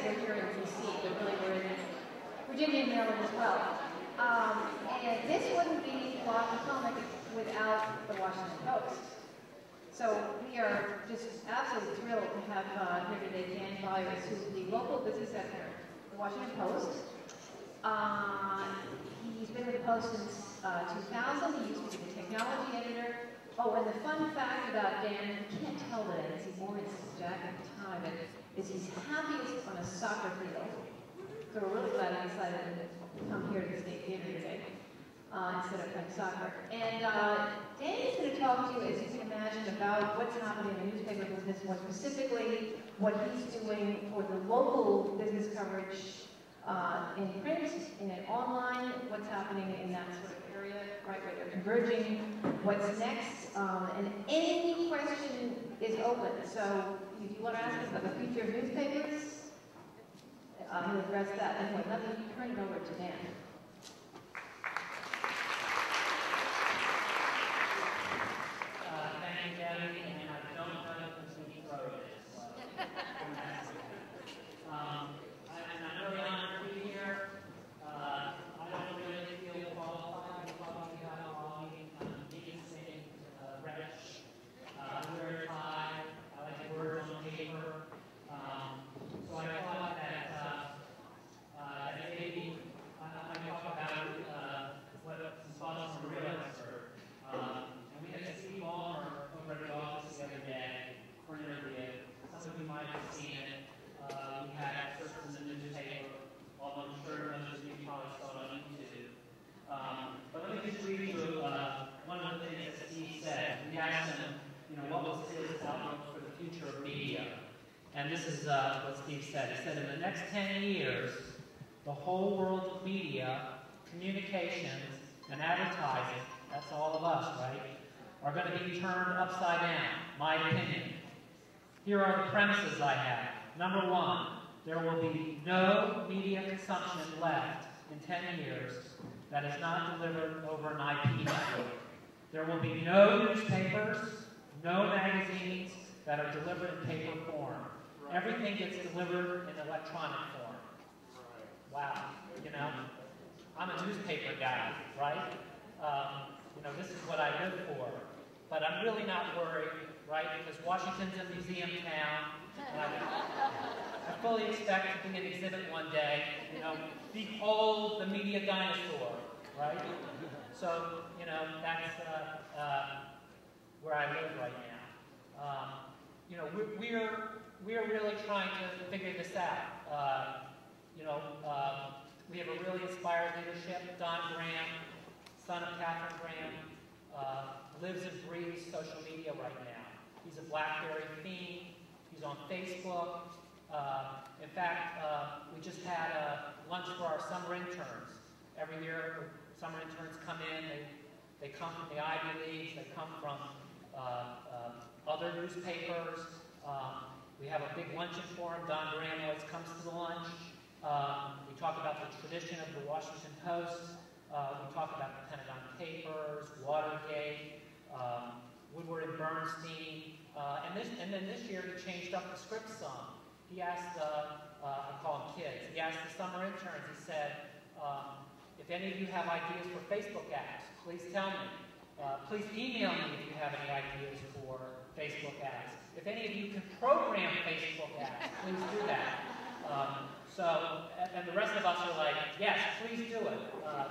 we're here in D.C., but really we're in Virginia and Maryland as well. And this wouldn't be BlogPotomac without the Washington Post. So we are just absolutely thrilled to have here today Dan Beyers, who's the local business editor of the Washington Post. He's been with the Post since 2000. He used to be the technology editor. Oh, and the fun fact about Dan, you can't tell today because he wore his jacket at the time, is he's happiest on a soccer field. So we're really glad he decided to come here to the State Theater today instead of playing soccer. And Dan is going to talk to you, as you can imagine, about what's happening in the newspaper business, more specifically what he's doing for the local business coverage in print and in online, what's happening in that sort of area, right where they're converging, what's next, and any question is open. So if you want to ask us about the future of newspapers, he'll address that. Anyway, let me turn it over to Dan. Thank you, Debbie, and I don't know who wrote this. And I'm really honored to be here. I don't really feel qualified to talk about how I'm interesting, rich, very high. I like words on paper. So I thought that maybe I talk about what some thoughts from a real expert. And we had Steve Ballmer over at the office the other day for an interview. Some of you might have seen it. We had excerpts in the newspaper, although I'm sure most of you probably saw it on YouTube. But let me just read you one of the things that Steve said. We asked him, what was his outlook for the future of media? And this is what Steve said. He said, in the next 10 years, the whole world of media, communications, and advertising, that's all of us, right, are going to be turned upside down, my opinion. Here are the premises I have. Number one, there will be no media consumption left in 10 years that is not delivered over an IP network. There will be no newspapers, no magazines that are delivered in paper form. Everything gets delivered in electronic form. Wow, I'm a newspaper guy, right? This is what I live for. But I'm really not worried, right? Because Washington's a museum town. And I fully expect to be an exhibit one day. Behold the media dinosaur, right? So, that's where I live right now. We're really trying to figure this out. We have a really inspired leadership. Don Graham, son of Catherine Graham, lives and breathes social media right now. He's a BlackBerry fiend. He's on Facebook. In fact, we just had lunch for our summer interns. Every year, summer interns come in. They come from the Ivy Leagues. They come from other newspapers. We have a big luncheon for him. Don Graham always comes to the lunch. We talk about the tradition of the Washington Post. We talk about the Pentagon Papers, Watergate, Woodward and Bernstein. And then this year he changed up the script some. He asked, I call them kids, he asked the summer interns, he said, if any of you have ideas for Facebook ads, please tell me. Please email me if you have any ideas for Facebook ads. If any of you can program Facebook ads, please do that. And the rest of us are like, yes, please do it.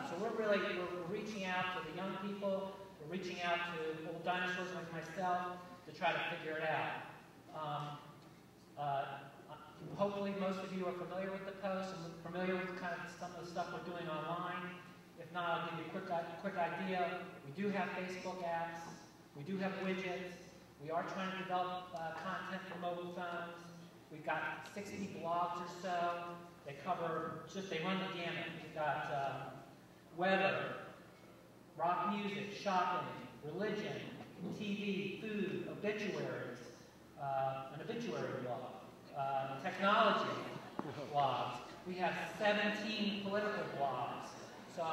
So we're reaching out to the young people, we're reaching out to old dinosaurs like myself to try to figure it out. Hopefully most of you are familiar with the Post and familiar with kind of some of the stuff we're doing online. If not, I'll give you a quick idea. We do have Facebook ads. We do have widgets. We are trying to develop content for mobile phones. We've got 60 blogs or so. They run the gamut. We've got weather, rock music, shopping, religion, TV, food, obituaries, an obituary blog, technology blogs. We have 17 political blogs. So,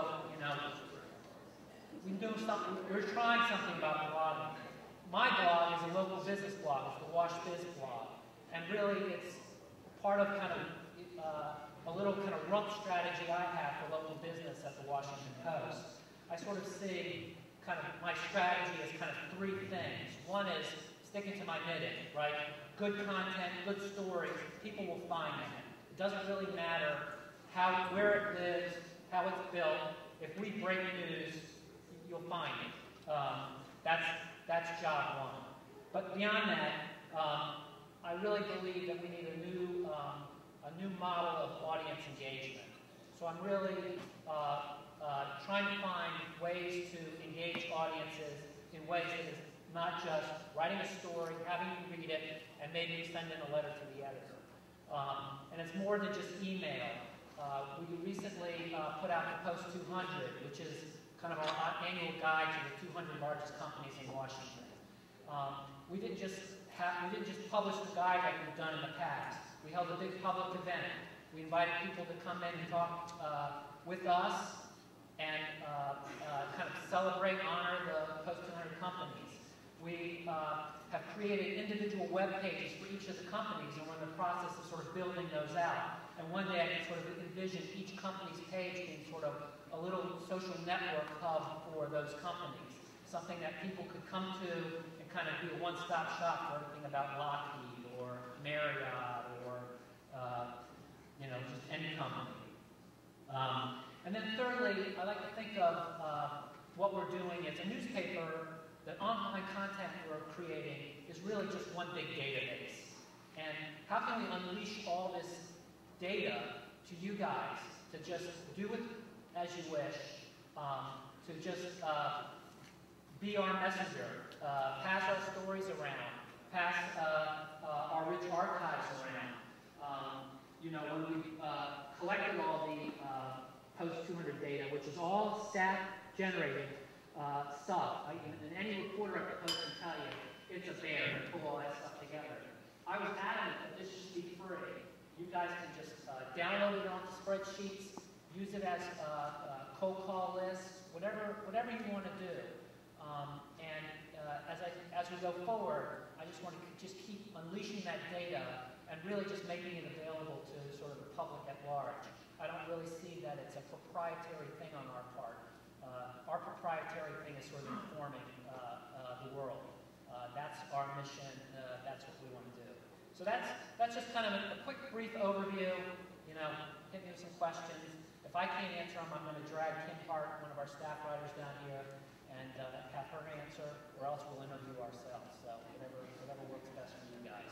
we're trying something about blogging. My blog is a local business blog. It's the Wash Biz blog. And really, it's part of kind of, little kind of rump strategy I have for local business at the Washington Post. I sort of see kind of my strategy as kind of three things. One is sticking to my knitting, right? Good content, good stories, people will find it. It doesn't really matter where it lives, how it's built. If we break news, you'll find it. That's job one. But beyond that, I really believe that we need a new model of audience engagement. So I'm really trying to find ways to engage audiences in ways that is not just writing a story, having you read it, and maybe sending a letter to the editor. And it's more than just email. We recently put out the Post 200, which is kind of our annual guide to the 200 largest companies in Washington. We didn't just publish the guide like we've done in the past. We held a big public event. We invited people to come in and talk with us and kind of celebrate, honor the Post 200 companies. We have created individual web pages for each of the companies, and we're in the process of sort of building those out. And one day I can sort of envision each company's page being sort of a little social network hub for those companies, something that people could come to and kind of be a one-stop shop for everything about Lockheed or Marriott or just any company. And then thirdly, I like to think of what we're doing as a newspaper. The online content we're creating is really just one big database. And how can we unleash all this data to you guys to just do it as you wish, to just be our messenger, pass our stories around, pass our rich archives around. When we collected all the Post 200 data, which is all staff-generated stuff. And any reporter at the Post can tell you, it's a bear to pull all that stuff together. I was adamant that this should be free. You guys can just download it onto spreadsheets, use it as cold call lists, whatever you want to do. As we go forward, I just want to just keep unleashing that data and really just making it available to sort of the public at large. I don't really see that it's a proprietary thing on our part. Our proprietary thing is sort of informing the world. That's our mission. That's what we want to do. So that's just kind of a quick, brief overview. Hit me with some questions. If I can't answer them, I'm going to drag Kim Hart, one of our staff writers, down here and have her answer, or else we'll interview ourselves. So whatever works best for you guys.